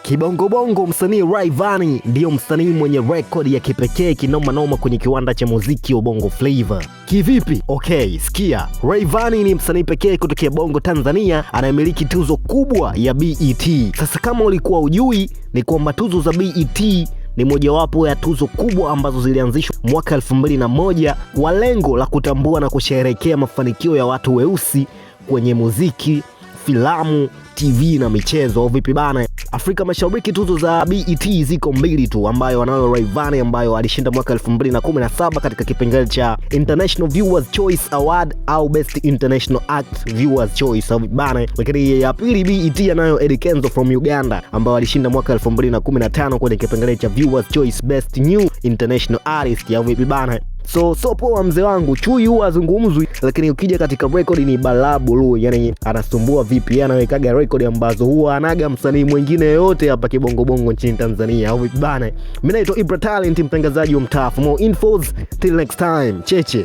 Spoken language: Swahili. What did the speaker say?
Kibongobongo msanii Rayvanny ndiyo msanii mwenye rekodi ya kipekee kinoma noma kwenye kiwanda cha muziki wa Bongo Flava. Kivipi? Okay, sikia. Rayvanny ni msanii pekee kutokea Bongo Tanzania anayemiliki tuzo kubwa ya BET. Sasa kama ulikuwa ujui, ni kwamba tuzo za BET ni mojawapo ya tuzo kubwa ambazo zilianzishwa mwaka 2001 kwa lengo la kutambua na kusherehekea mafanikio ya watu weusi kwenye muziki, filamu, TV na michezo. Vipi bana? Afrika Mashariki tuzo za BET ziko mbili tu, ambayo anayo Rayvanny ambayo alishinda mwaka 2017 katika kipengele cha International Viewers Choice Award au Best International Act Viewers Choice. Vipi bana? Lakini ya pili BET anayo Eddy Kenzo from Uganda ambayo alishinda mwaka 2015 kwenye kipengele cha Viewers Choice Best New International Artist. Ya vipi bana? So poa mzee wangu, chui huwa azungumzwi, lakini ukija katika record ni balabulu, yani anasumbua vipi, anawekaga record ambazo huwa anaga msanii mwingine yote hapa kibongobongo nchini Tanzania. Au vipi bana? Mimi naitwa Ibra Talent, mtangazaji wa mtaa. For more infos, till next time, cheche.